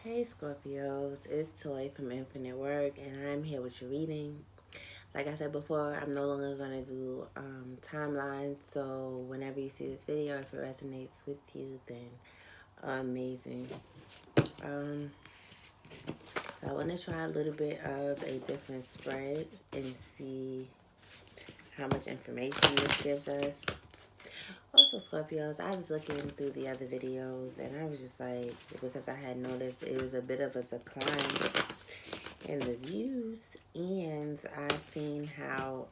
Hey Scorpios, it's Toy from Infinite Work, and I'm here with your reading. Like I said before, I'm no longer going to do timelines, so whenever you see this video, if it resonates with you, then amazing. So I want to try a little bit of a different spread and see how much information this gives us. Also, Scorpios, I was looking through the other videos, and I was just like, because I had noticed it was a bit of a decline in the views, and I seen how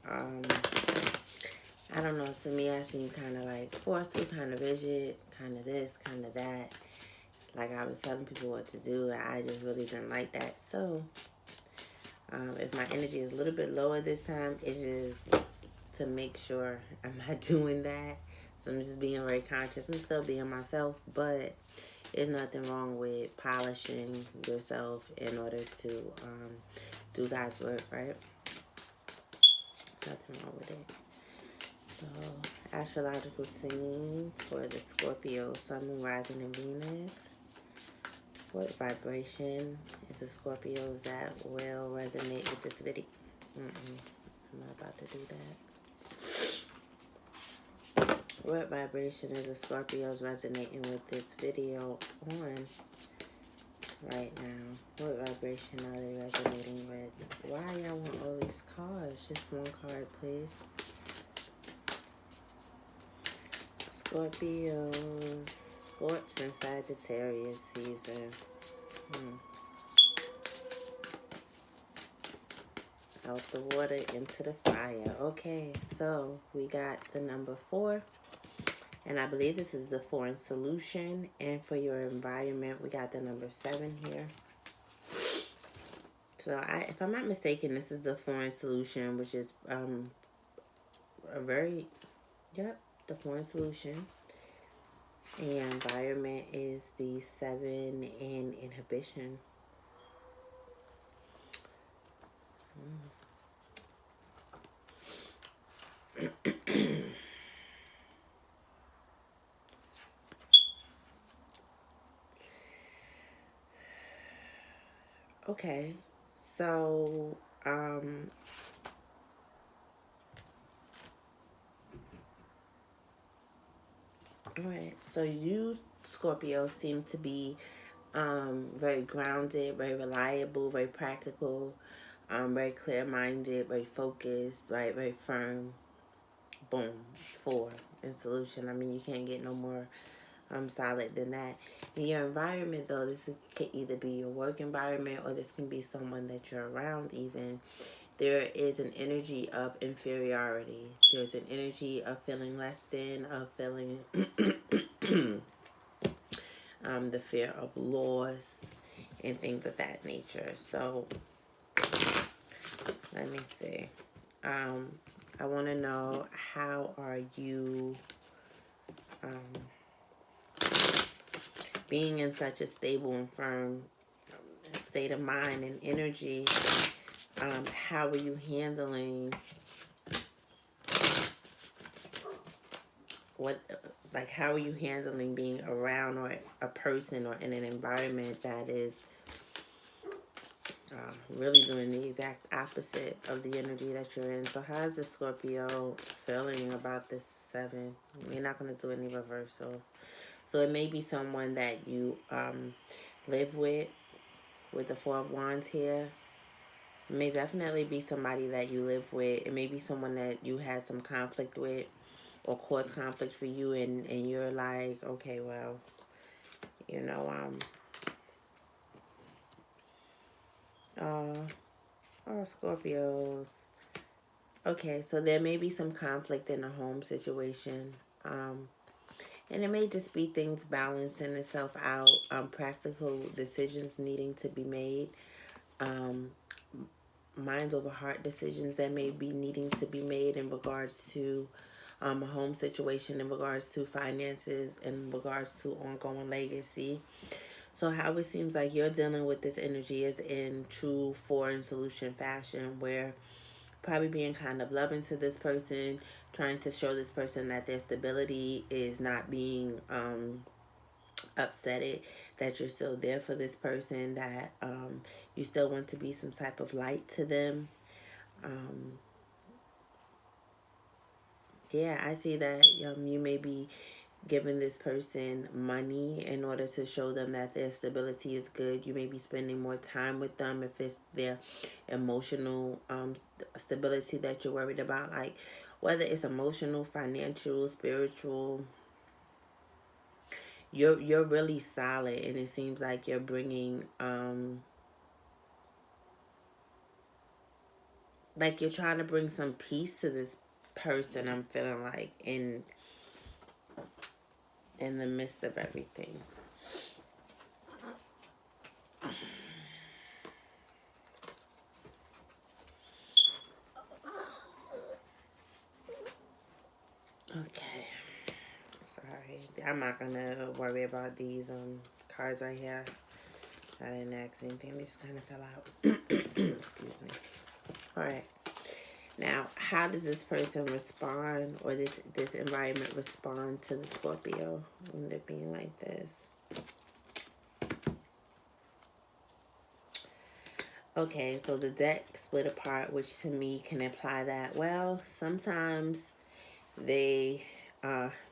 I don't know, to me I seem kind of like forceful, kind of rigid, kind of this, kind of that, like I was telling people what to do. I just really didn't like that. So if my energy is a little bit lower this time, it's just to make sure I'm not doing that. So I'm just being very conscious. I'm still being myself, but there's nothing wrong with polishing yourself in order to do God's work, right? Nothing wrong with it. So, astrological scene for the Scorpio, Sun, Moon, Rising, and Venus. What vibration is the Scorpios that will resonate with this video? I'm not about to do that. What vibration is the Scorpios resonating with this video on right now? What vibration are they resonating with? Why y'all want all these cards? Just one card, please. Scorpios, Scorps and Sagittarius season. Out the water into the fire. Okay, so we got the number 4. And I believe this is the foreign solution. And for your environment, we got the number 7 here. So if I'm not mistaken, this is the foreign solution, which is the foreign solution. And environment is the 7 in inhibition. Okay, so alright, so you Scorpio seem to be very grounded, very reliable, very practical, very clear-minded, very focused, right, very firm. Boom, 4 in solution. I mean, you can't get no more solid than that. In your environment, though, this could either be your work environment or this can be someone that you're around even. There is an energy of inferiority. There's an energy of feeling less than, of feeling the fear of loss and things of that nature. So, let me see. I want to know, how are you being in such a stable and firm state of mind and energy? How are you handling how are you handling being around or a person or in an environment that is really doing the exact opposite of the energy that you're in? So how's the Scorpio feeling about this 7? We're not going to do any reversals. So it may be someone that you live with the 4 of Wands here. It may definitely be somebody that you live with. It may be someone that you had some conflict with or caused conflict for you, and you're like, okay, well, you know, Scorpios. Okay, so there may be some conflict in a home situation. And it may just be things balancing itself out, practical decisions needing to be made, mind over heart decisions that may be needing to be made in regards to a home situation, in regards to finances, in regards to ongoing legacy. So how it seems like you're dealing with this energy is in true foreign solution fashion, where probably being kind of loving to this person, trying to show this person that their stability is not being upset that you're still there for this person, that you still want to be some type of light to them. Yeah, I see that you may be giving this person money in order to show them that their stability is good. You may be spending more time with them if it's their emotional stability that you're worried about, like whether it's emotional, financial, spiritual. You're really solid, and it seems like you're bringing like you're trying to bring some peace to this person. I'm feeling like in the midst of everything. Okay. Sorry. I'm not gonna worry about these cards right here. I didn't ask anything. They just kind of fell out. Excuse me. Alright. Now, how does this person respond, or this environment respond to the Scorpio when they're being like this? Okay, so the deck split apart, which to me can imply that, well, sometimes they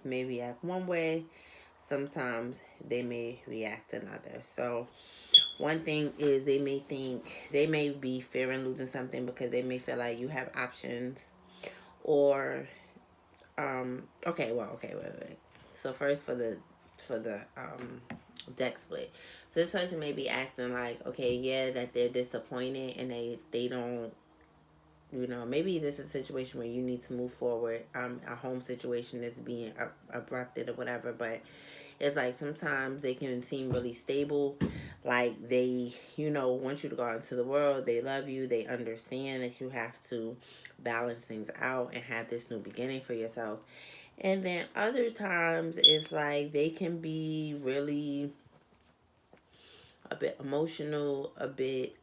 may react one way, sometimes they may react another. So one thing is they may be fearing losing something because they may feel like you have options, or wait. So first for the deck split. So this person may be acting like, okay, yeah, that they're disappointed and they don't, maybe this is a situation where you need to move forward. A home situation is being abrupted or whatever, but it's like sometimes they can seem really stable, like they, want you to go out into the world. They love you. They understand that you have to balance things out and have this new beginning for yourself. And then other times it's like they can be really a bit emotional, a bit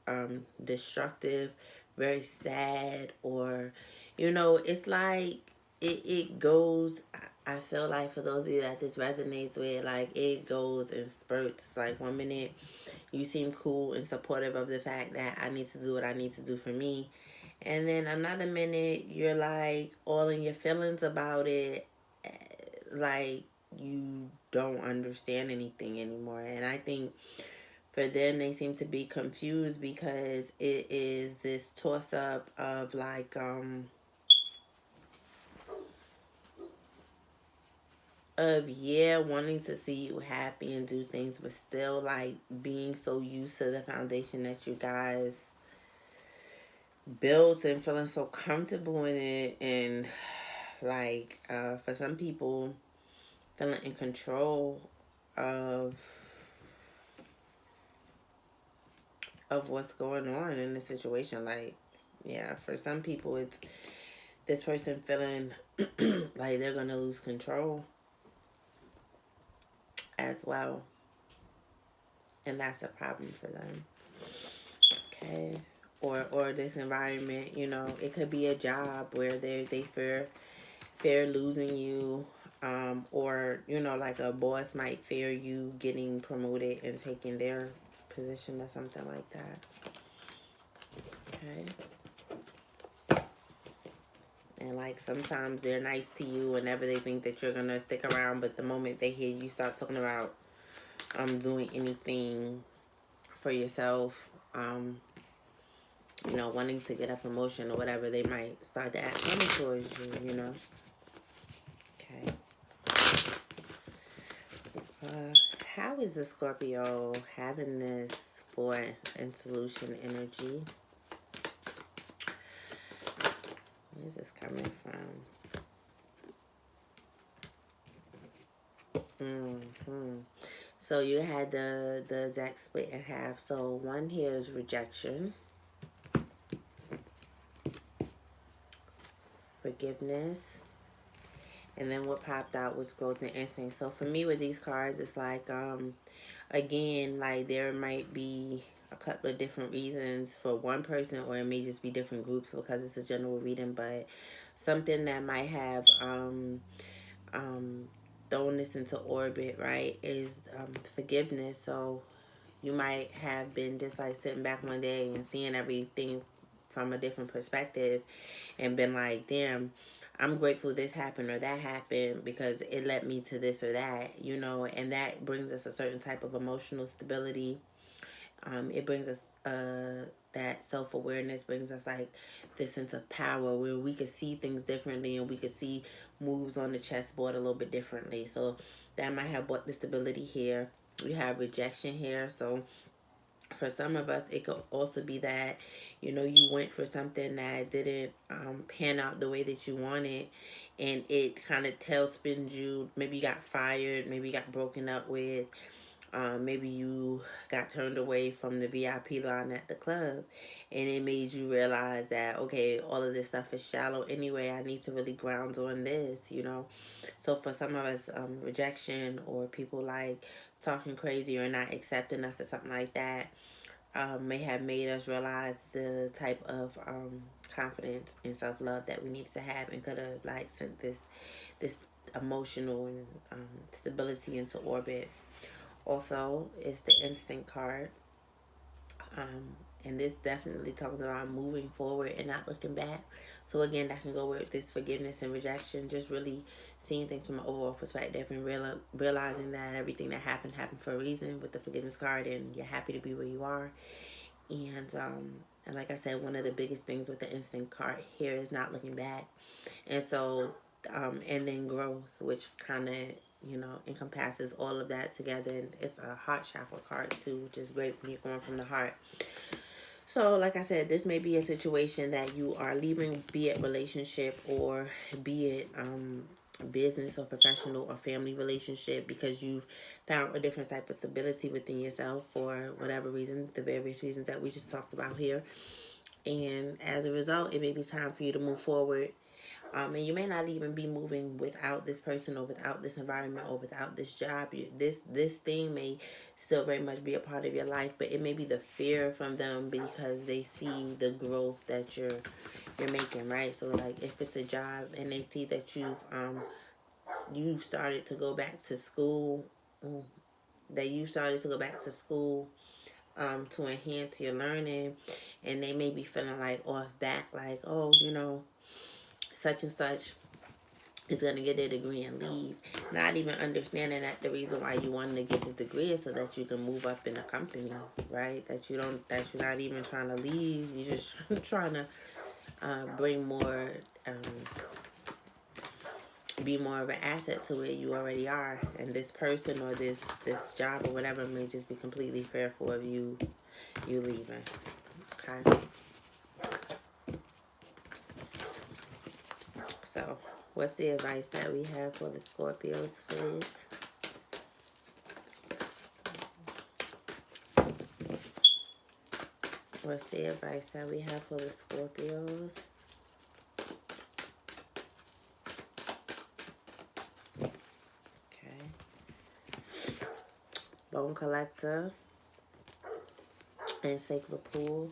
destructive, very sad, or it's like it goes. I feel like for those of you that this resonates with, like it goes in spurts. Like one minute you seem cool and supportive of the fact that I need to do what I need to do for me, and then another minute you're like all in your feelings about it, like you don't understand anything anymore. And I think for them, they seem to be confused because it is this toss up of like wanting to see you happy and do things, but still like being so used to the foundation that you guys built and feeling so comfortable in it. And like for some people, feeling in control of what's going on in the situation. Like, yeah, for some people it's this person feeling like they're gonna lose control as well, and that's a problem for them. Okay. Or this environment, it could be a job where they fear losing you, or like a boss might fear you getting promoted and taking their position or something like that. Okay. And like sometimes they're nice to you whenever they think that you're gonna stick around, but the moment they hear you start talking about doing anything for yourself, wanting to get a promotion or whatever, they might start to act funny towards you. Okay. How is the Scorpio having this for in solution energy? Where is this coming from? So you had the deck split in half. So one here is rejection, forgiveness, and then what popped out was growth and instinct. So for me with these cards, it's like again, like there might be a couple of different reasons for one person, or it may just be different groups because it's a general reading, but something that might have throwing this into orbit, right, is forgiveness. So you might have been just like sitting back one day and seeing everything from a different perspective and been like, damn, I'm grateful this happened or that happened because it led me to this or that, you know, and that brings us a certain type of emotional stability. It brings us that self-awareness, brings us like this sense of power where we could see things differently and we could see moves on the chessboard a little bit differently. So that might have brought the stability here. We have rejection here. So for some of us, it could also be that, you know, you went for something that didn't pan out the way that you wanted, and it kind of tailspins you. Maybe you got fired, maybe you got broken up with, maybe you got turned away from the VIP line at the club, and it made you realize that, okay, all of this stuff is shallow anyway. I need to really ground on this, you know. So for some of us, rejection or people like talking crazy or not accepting us or something like that may have made us realize the type of confidence and self-love that we needed to have, and could have like sent this emotional and stability into orbit. Also, it's the instinct card. And this definitely talks about moving forward and not looking back. So again, that can go with this forgiveness and rejection, just really seeing things from an overall perspective and realizing that everything that happened for a reason with the forgiveness card, and you're happy to be where you are. And like I said, one of the biggest things with the instinct card here is not looking back. And so, and then growth, which kind of, you know, encompasses all of that together. And it's a heart chakra card too, which is great when you're going from the heart. So, like I said, this may be a situation that you are leaving, be it relationship or be it business or professional or family relationship, because you've found a different type of stability within yourself for whatever reason, the various reasons that we just talked about here. And as a result, it may be time for you to move forward. And you may not even be moving without this person or without this environment or without this job. This thing may still very much be a part of your life, but it may be the fear from them because they see the growth that you're making, right? So like if it's a job and they see that you've started to go back to school, that you started to go back to school to enhance your learning, and they may be feeling like off back, like, oh, you know, such and such is going to get their degree and leave, not even understanding that the reason why you wanted to get the degree is so that you can move up in the company, right? That you're not even trying to leave, you're just trying to bring more, be more of an asset to where you already are. And this person or this job or whatever may just be completely fearful of you leaving. Okay. So what's the advice that we have for the Scorpios, please? What's the advice that we have for the Scorpios? Okay. Bone collector and sacred pool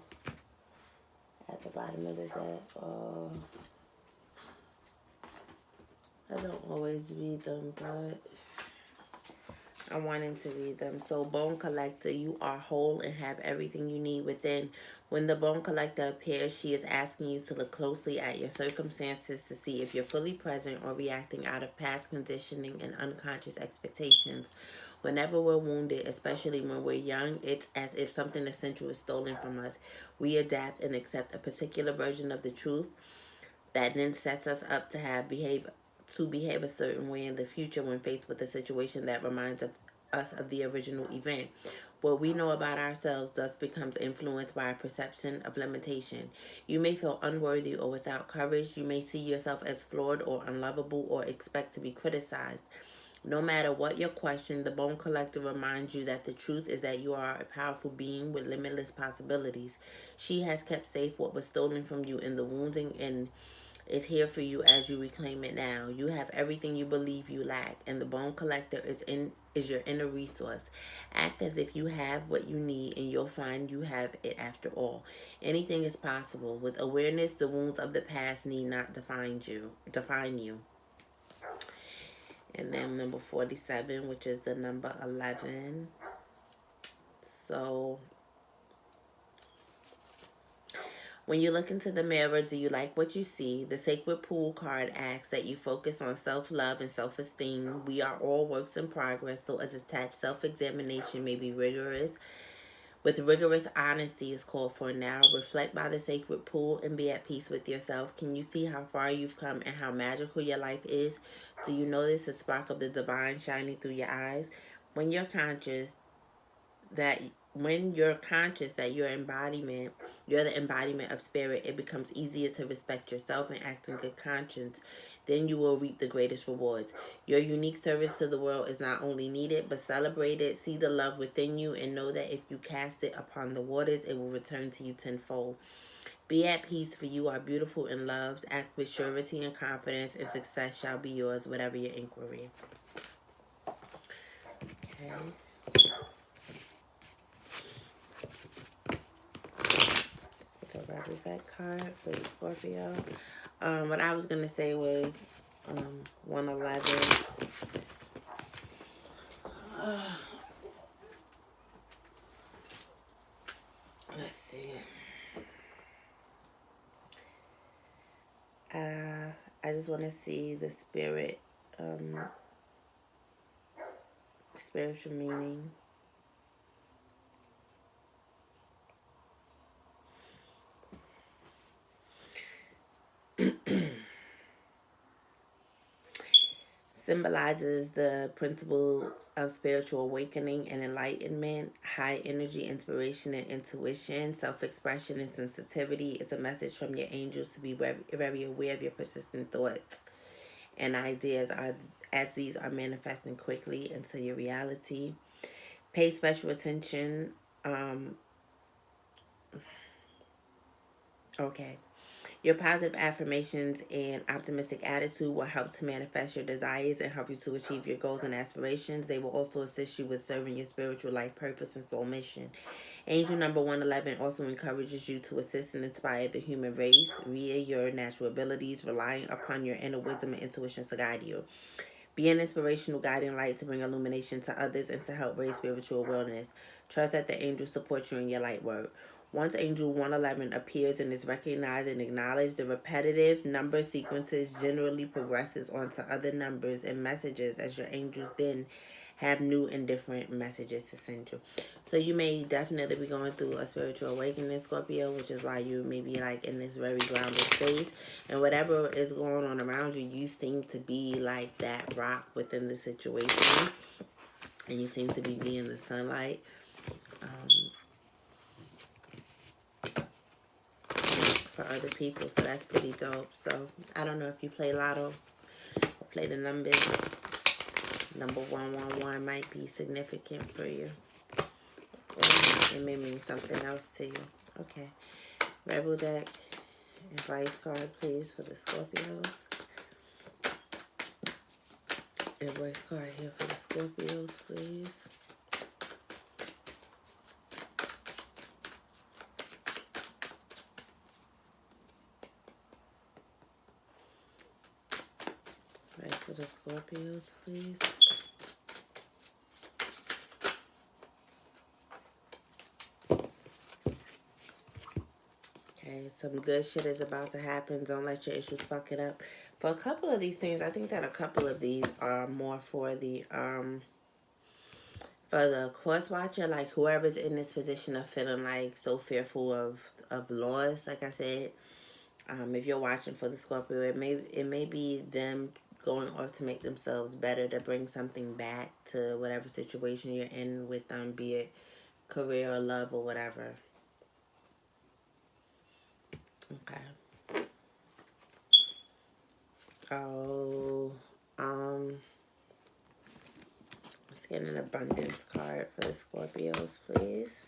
at the bottom of the deck. I don't always read them, but I'm wanting to read them. So, Bone Collector, you are whole and have everything you need within. When the Bone Collector appears, she is asking you to look closely at your circumstances to see if you're fully present or reacting out of past conditioning and unconscious expectations. Whenever we're wounded, especially when we're young, it's as if something essential is stolen from us. We adapt and accept a particular version of the truth that then sets us up to behave a certain way in the future when faced with a situation that reminds us of the original event. What we know about ourselves thus becomes influenced by a perception of limitation. You may feel unworthy or without courage. You may see yourself as flawed or unlovable or expect to be criticized. No matter what your question, the Bone Collector reminds you that the truth is that you are a powerful being with limitless possibilities. She has kept safe what was stolen from you in the wounding and is here for you as you reclaim it now. You have everything you believe you lack, and the Bone Collector is your inner resource. Act as if you have what you need, and you'll find you have it after all. Anything is possible. With awareness, the wounds of the past need not define you. And then number 47, which is the number 11. So when you look into the mirror, do you like what you see? The Sacred Pool card asks that you focus on self-love and self-esteem. We are all works in progress, so as attached self-examination may be rigorous. With rigorous honesty is called for now. Reflect by the sacred pool and be at peace with yourself. Can you see how far you've come and how magical your life is? Do you notice the spark of the divine shining through your eyes? When you're conscious that you're the embodiment of spirit, it becomes easier to respect yourself and act in good conscience. Then you will reap the greatest rewards. Your unique service to the world is not only needed, but celebrated. See the love within you and know that if you cast it upon the waters, it will return to you tenfold. Be at peace, for you are beautiful and loved. Act with surety and confidence, and success shall be yours, whatever your inquiry. Okay. Represent card for the Scorpio. What I was gonna say was 111. Let's see. I just want to see the spirit, spiritual meaning. Symbolizes the principles of spiritual awakening and enlightenment, high energy, inspiration, and intuition, self-expression, and sensitivity. Is a message from your angels to be very aware of your persistent thoughts and ideas as these are manifesting quickly into your reality. Pay special attention. Okay. Your positive affirmations and optimistic attitude will help to manifest your desires and help you to achieve your goals and aspirations. They will also assist you with serving your spiritual life purpose and soul mission. Angel number 111 also encourages you to assist and inspire the human race via your natural abilities, relying upon your inner wisdom and intuition to guide you. Be an inspirational guiding light to bring illumination to others and to help raise spiritual awareness. Trust that the angels support you in your light work. Once Angel 111 appears and is recognized and acknowledged, the repetitive number sequences generally progresses onto other numbers and messages as your angels then have new and different messages to send you. So you may definitely be going through a spiritual awakening, Scorpio, which is why you may be like in this very grounded space. And whatever is going on around you, you seem to be like that rock within the situation. And you seem to be being the sunlight. For other people, so that's pretty dope. So I don't know if you play lotto or play the numbers. Number 111 might be significant for you, or it may mean something else to you. Okay, Rebel deck, advice card please for the Scorpios. Advice card here for the Scorpios, please. For the Scorpios, please. Okay, some good shit is about to happen. Don't let your issues fuck it up. For a couple of these things, I think that a couple of these are more for the course watcher, like whoever's in this position of feeling like so fearful of loss. Like I said, if you're watching for the Scorpio, it may be them going off to make themselves better, to bring something back to whatever situation you're in with them, be it career or love or whatever. Okay. Oh, let's get an abundance card for the Scorpios, please.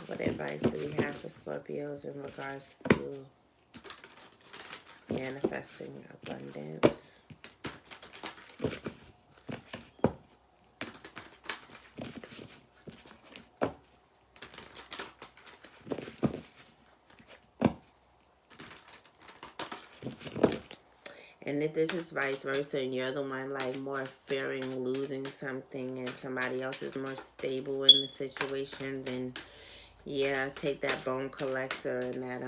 What advice do we have for Scorpios in regards to manifesting abundance? And if this is vice versa and you're the one like more fearing losing something and somebody else is more stable in the situation, then yeah, take that bone collector and that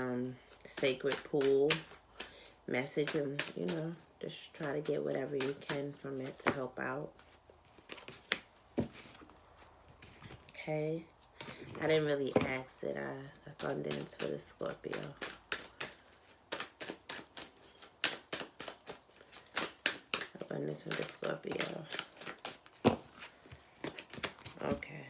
sacred pool message and, you know, just try to get whatever you can from it to help out. Okay. I didn't really ask that abundance for the Scorpio. Abundance for the Scorpio. Okay.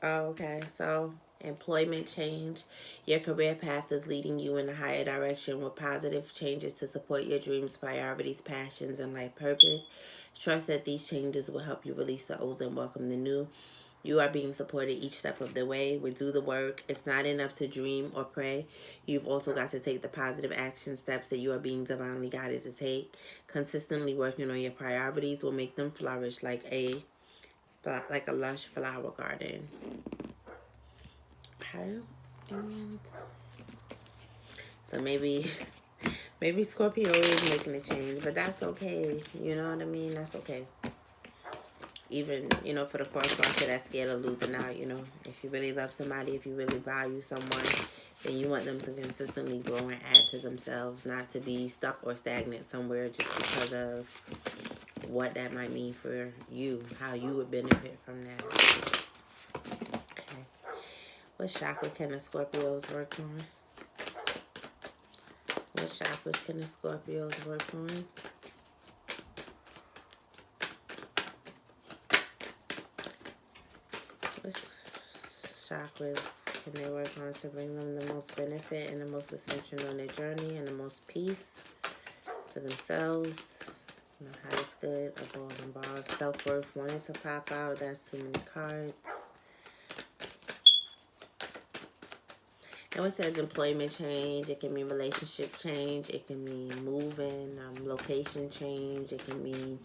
Okay, so employment change. Your career path is leading you in a higher direction with positive changes to support your dreams, priorities, passions, and life purpose. Trust that these changes will help you release the old and welcome the new. You are being supported each step of the way. We do the work. It's not enough to dream or pray. You've also got to take the positive action steps that you are being divinely guided to take. Consistently working on your priorities will make them flourish like a lush flower garden. Okay. And so maybe Scorpio is making a change, but that's okay. You know what I mean? That's okay. Even, you know, for the correspondent that's scared of losing out, you know, if you really love somebody, if you really value someone, then you want them to consistently grow and add to themselves, not to be stuck or stagnant somewhere just because of what that might mean for you, how you would benefit from that. Okay. What chakra can the Scorpios work on? What chakras can the Scorpios work on? What chakras can they work on to bring them the most benefit and the most ascension on their journey and the most peace to themselves? You know, highest good of all involved. Self-worth wanted to pop out. That's too many cards. And it says employment change. It can mean relationship change. It can mean moving, location change. It can mean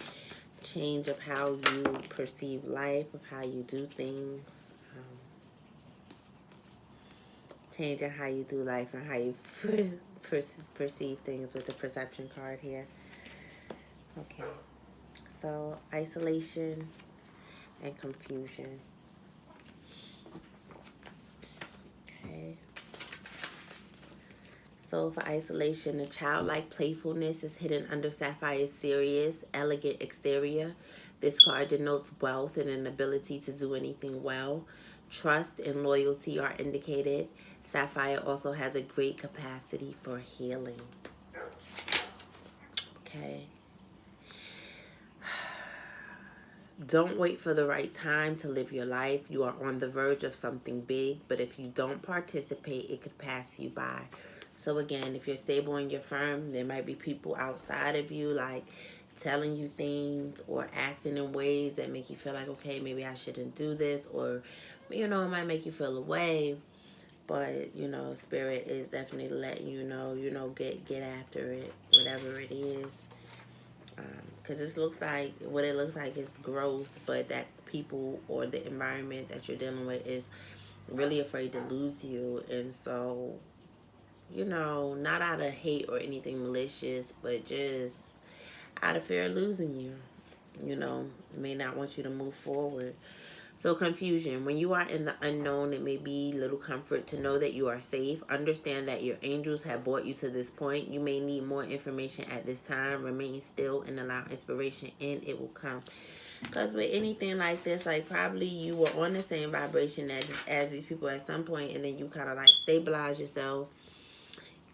change of how you perceive life, of how you do things. Change in how you do life and how you perceive things with the perception card here. Okay. So, isolation and confusion. Okay. So for isolation, a childlike playfulness is hidden under Sapphire's serious, elegant exterior. This card denotes wealth and an ability to do anything well. Trust and loyalty are indicated. Sapphire also has a great capacity for healing. Okay. Don't wait for the right time to live your life. You are on the verge of something big, but if you don't participate, it could pass you by. So again, if you're stable in your firm, there might be people outside of you like telling you things or acting in ways that make you feel like, okay, maybe I shouldn't do this, or, you know, it might make you feel away. But, you know, Spirit is definitely letting you know, get after it, whatever it is. Because it looks like is growth, but that people or the environment that you're dealing with is really afraid to lose you. And so, you know, not out of hate or anything malicious, but just out of fear of losing you, you know, may not want you to move forward. So confusion. When you are in the unknown, it may be little comfort to know that you are safe. Understand that your angels have brought you to this point. You may need more information at this time. Remain still and allow inspiration, and it will come. Because with anything like this, like probably you were on the same vibration as these people at some point, and then you kind of like stabilize yourself.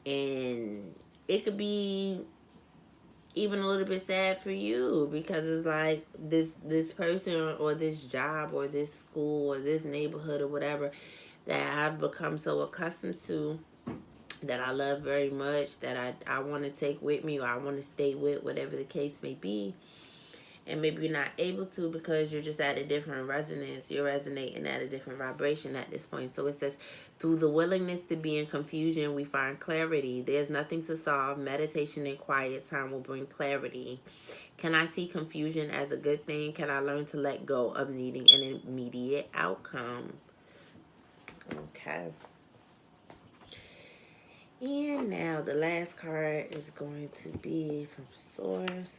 And it could be even a little bit sad for you because it's like this person or this job or this school or this neighborhood or whatever that I've become so accustomed to, that I love very much, that I want to take with me or I want to stay with, whatever the case may be. And maybe you're not able to because you're just at a different resonance. You're resonating at a different vibration at this point. So it says, through the willingness to be in confusion, we find clarity. There's nothing to solve. Meditation and quiet time will bring clarity. Can I see confusion as a good thing? Can I learn to let go of needing an immediate outcome? Okay. And now the last card is going to be from Source.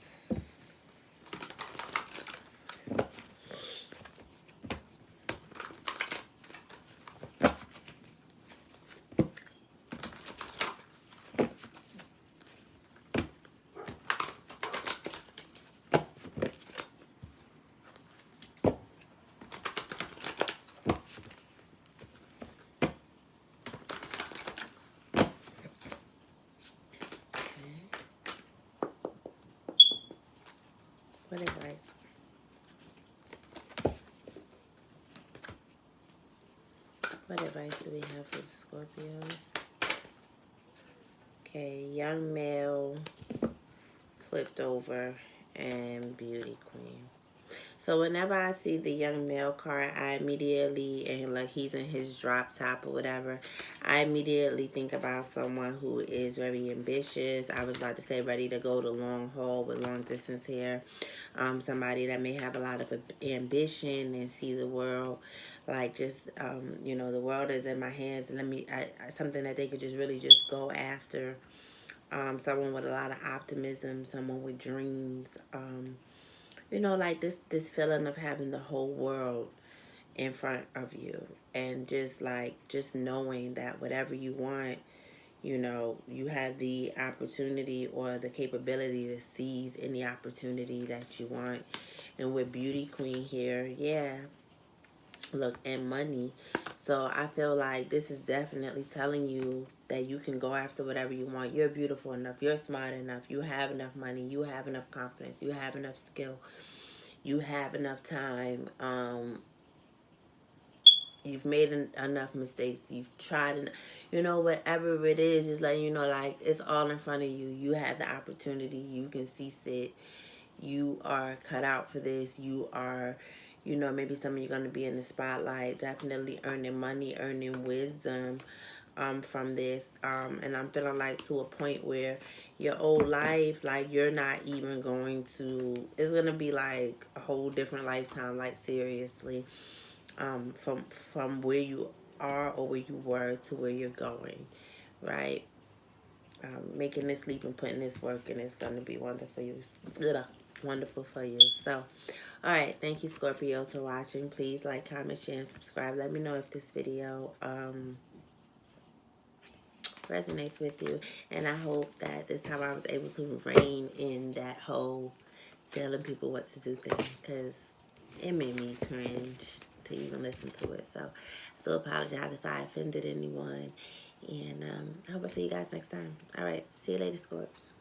What advice? What advice do we have for the Scorpios? Okay, young male flipped over and beauty queen. So whenever I see the young male card, I immediately, and like he's in his drop top or whatever, I immediately think about someone who is very ambitious. I was about to say ready to go the long haul with long distance hair. Somebody that may have a lot of ambition and see the world like just, you know, the world is in my hands, and something that they could just really just go after. Someone with a lot of optimism, someone with dreams. You know, like this feeling of having the whole world in front of you, and just knowing that whatever you want, you know, you have the opportunity or the capability to seize any opportunity that you want. And with beauty queen here, yeah, look, and money. So I feel like this is definitely telling you that you can go after whatever you want. You're beautiful enough, you're smart enough, you have enough money, you have enough confidence, you have enough skill, you have enough time. You've made enough mistakes. You've tried, you know, whatever it is, just letting you know, like, it's all in front of you. You have the opportunity. You can seize it. You are cut out for this. You are, you know, maybe some of you are going to be in the spotlight, definitely earning money, earning wisdom from this. And I'm feeling like to a point where your old life, like, you're not even going to, it's going to be like a whole different lifetime, like, seriously. From where you are or where you were to where you're going, right? Making this leap and putting this work in is going to be wonderful. Wonderful for you. So, all right. Thank you, Scorpios, for watching. Please like, comment, share, and subscribe. Let me know if this video resonates with you. And I hope that this time I was able to rein in that whole telling people what to do thing, because it made me cringe to even listen to it. So I do apologize if I offended anyone. And I hope I see you guys next time. All right. See you later, Scorps.